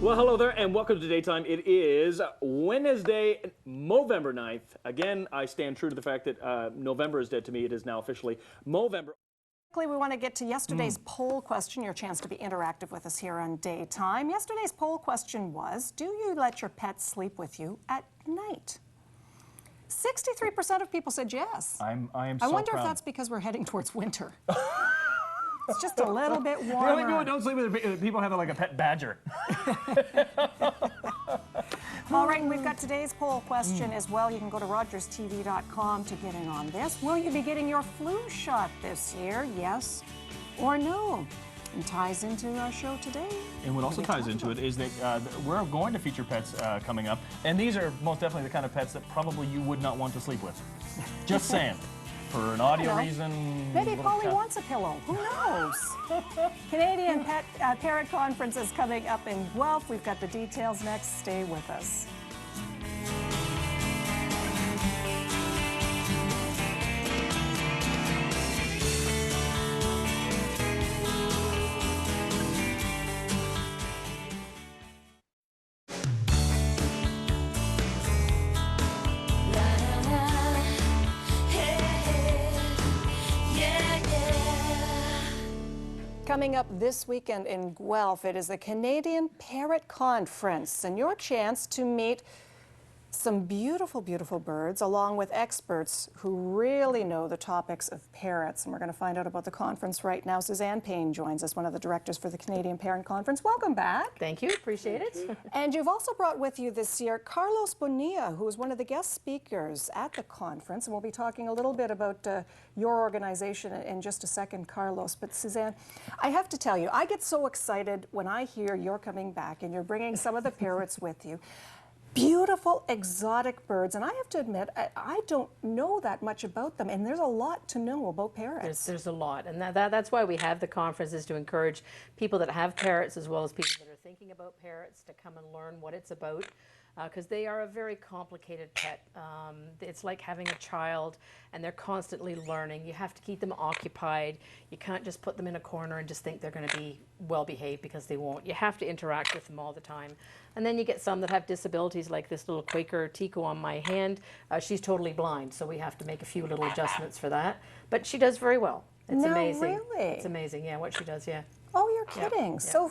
Well, hello there, and welcome to Daytime. It is Wednesday, Movember 9th. Again, I stand true to the fact that November is dead to me. It is now officially Movember. We want to get to yesterday's poll question, your chance to be interactive with us here on Daytime. Yesterday's poll question was, do you let your pets sleep with you at night? 63% of people said yes. I am so proud. I wonder if that's because we're heading towards winter. It's just a little bit warmer. The only people who don't sleep with people have like a pet badger. All right, and we've got today's poll question as well. You can go to rogerstv.com to get in on this. Will you be getting your flu shot this year? Yes or no? And ties into our show today. And what also ties into it is that we're going to feature pets coming up. And these are most definitely the kind of pets that probably you would not want to sleep with. Just saying. For an audio reason. Maybe Polly wants a pillow. Who knows? Canadian Parrot Conference is coming up in Guelph. We've got the details next. Stay with us. Coming up this weekend in Guelph, it is the Canadian Parrot Conference, and your chance to meet some beautiful, beautiful birds, along with experts who really know the topics of parrots. And we're going to find out about the conference right now. Suzan Payne joins us, one of the directors for the Canadian Parrot Conference. Welcome back. Thank you. Appreciate it. And you've also brought with you this year Carlos Bonilla, who is one of the guest speakers at the conference. And we'll be talking a little bit about your organization in just a second, Carlos. But Suzan, I have to tell you, I get so excited when I hear you're coming back and you're bringing some of the parrots with you. Beautiful, exotic birds, and I have to admit, I don't know that much about them, and there's a lot to know about parrots. There's a lot, and that's why we have the conference, is to encourage people that have parrots as well as people that are thinking about parrots to come and learn what it's about, because they are a very complicated pet. It's like having a child, and they're constantly learning. You have to keep them occupied. You can't just put them in a corner and just think they're going to be well behaved, because they won't. You have to interact with them all the time. And then you get some that have disabilities, like this little Quaker Tiko on my hand. She's totally blind, so we have to make a few little adjustments for that. But she does very well. It's amazing. Really? It's amazing, yeah, what she does, yeah. Oh, you're kidding. Yeah. So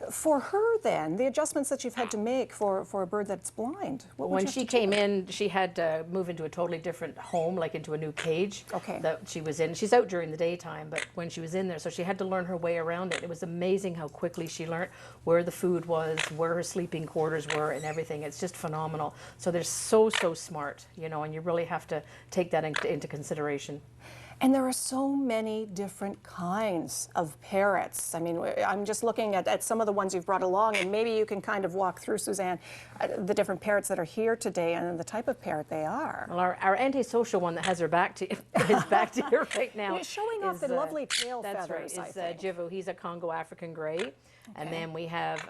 for her then, the adjustments that you've had to make for a bird that's blind, when she came in, she had to move into a totally different home, like into a new cage that she was in. She's out during the daytime, but when she was in there, so she had to learn her way around it. It was amazing how quickly she learned where the food was, where her sleeping quarters were, and everything. It's just phenomenal. So they're so smart, you know, and you really have to take that into consideration. And there are so many different kinds of parrots. I mean, I'm just looking at some of the ones you've brought along, and maybe you can kind of walk through, Suzan, the different parrots that are here today and the type of parrot they are. Well, our antisocial one that has her back to is back to here right now. You're showing off the lovely tail feathers. That's right. It's Jivu. He's a Congo African gray. And then we have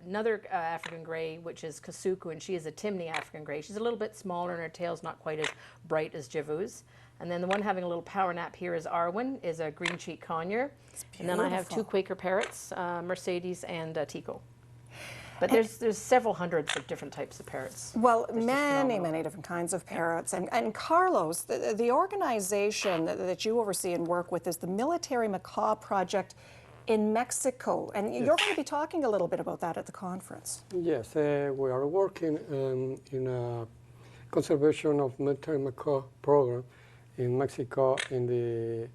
another African gray, which is Kasuku, and she is a Timney African gray. She's a little bit smaller, and her tail's not quite as bright as Jivu's. And then the one having a little power nap here is Arwen, is a green cheek conure. And then I have two Quaker parrots, Mercedes and Tiko. But there's several hundreds of different types of parrots. Well, many different kinds of parrots. And Carlos, the organization that you oversee and work with is the Military Macaw Project in Mexico. And you're going to be talking a little bit about that at the conference. Yes, we are working in a conservation of military macaw program in Mexico, in the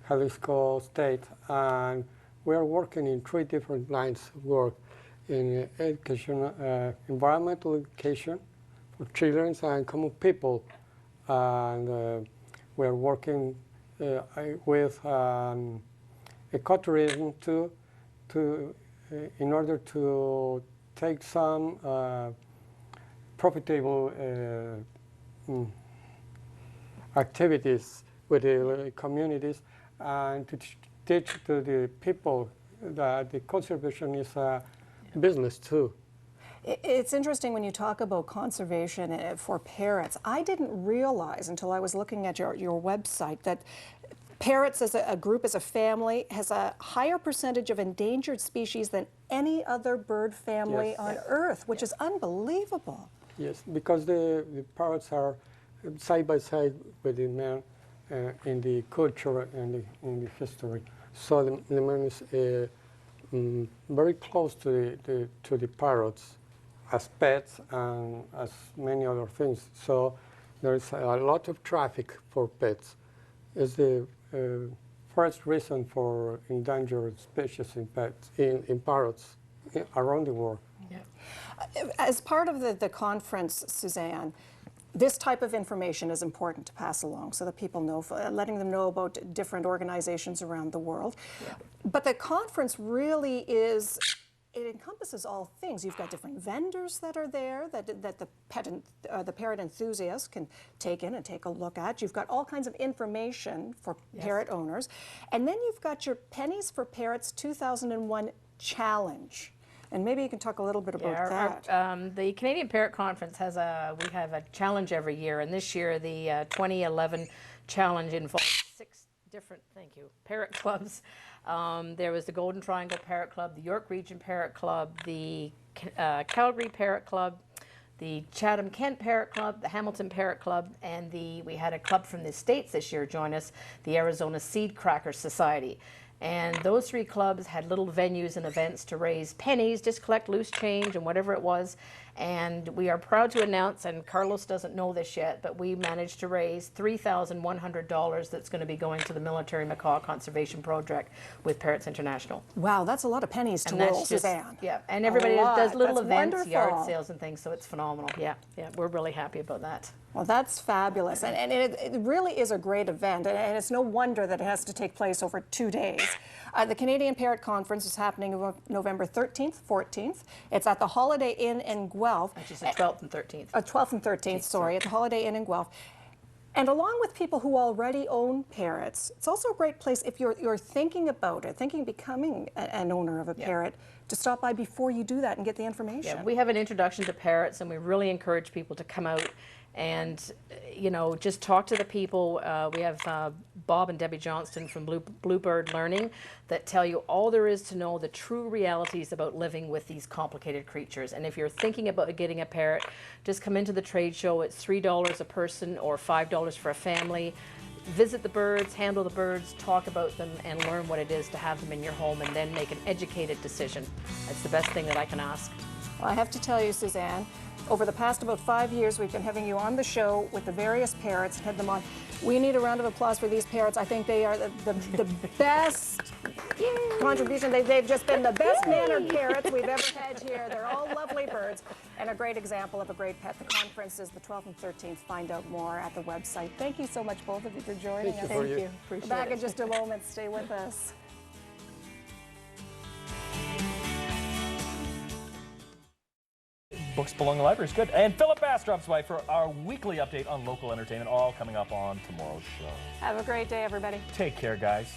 Jalisco state, and we are working in 3 different lines of work: in education, environmental education for children and common people, and we are working with ecotourism in order to take some profitable activities with the communities, and to teach to the people that the conservation is a business too. It's interesting when you talk about conservation for parrots. I didn't realize until I was looking at your website that Parrots as a group, as a family, has a higher percentage of endangered species than any other bird family on Earth, which is unbelievable. Yes, because the parrots are side by side with the man in the culture and in the history. So the man is very close to the parrots as pets and as many other things. So there is a lot of traffic for pets. It's the first reason for endangered species in pets, in parrots around the world. Yeah. As part of the conference, Suzanne, this type of information is important to pass along so that people know, letting them know about different organizations around the world. Yeah. But the conference really is, it encompasses all things. You've got different vendors that are there that the parrot enthusiasts can take in and take a look at. You've got all kinds of information for parrot owners. And then you've got your Pennies for Parrots 2001 challenge. And maybe you can talk a little bit about that. The Canadian Parrot Conference we have a challenge every year, and this year the 2011 challenge involves 6 different, parrot clubs. There was the Golden Triangle Parrot Club, the York Region Parrot Club, the Calgary Parrot Club, the Chatham-Kent Parrot Club, the Hamilton Parrot Club, and we had a club from the States this year join us, the Arizona Seed Cracker Society. And those 3 clubs had little venues and events to raise pennies, just collect loose change and whatever it was. And we are proud to announce, and Carlos doesn't know this yet, but we managed to raise $3,100 that's going to be going to the Military Macaw Conservation Project with Parrots International. Wow, that's a lot of pennies to roll, Suzanne. Yeah, and everybody does little events, wonderful. yard sales and things, so it's phenomenal. Yeah, we're really happy about that. Well, that's fabulous, and it really is a great event, and it's no wonder that it has to take place over 2 days. The Canadian Parrot Conference is happening November 13th, 14th. It's at the Holiday Inn in Guelph. Which is the 12th and 13th. 12th and 13th, sorry, at the Holiday Inn in Guelph. And along with people who already own parrots, it's also a great place if you're thinking about it, thinking of becoming an owner of a parrot, to stop by before you do that and get the information. Yeah, we have an introduction to parrots, and we really encourage people to come out and just talk to the people. We have Bob and Debbie Johnston from Bluebird Learning that tell you all there is to know, the true realities about living with these complicated creatures. And if you're thinking about getting a parrot, just come into the trade show. It's $3 a person or $5 for a family. Visit the birds, handle the birds, talk about them, and learn what it is to have them in your home, and then make an educated decision. That's the best thing that I can ask. Well, I have to tell you, Suzanne, over the past about 5 years, we've been having you on the show with the various parrots and had them on. We need a round of applause for these parrots. I think they are the best contribution. They've just been the best mannered parrots we've ever had here. They're all lovely birds and a great example of a great pet. The conference is the 12th and 13th. Find out more at the website. Thank you so much, both of you, for joining us. Thank you. Appreciate it. Back in just a moment. Stay with us. Books belong in the library is good. And Philip Bass drops by for our weekly update on local entertainment, all coming up on tomorrow's show. Have a great day, everybody. Take care, guys.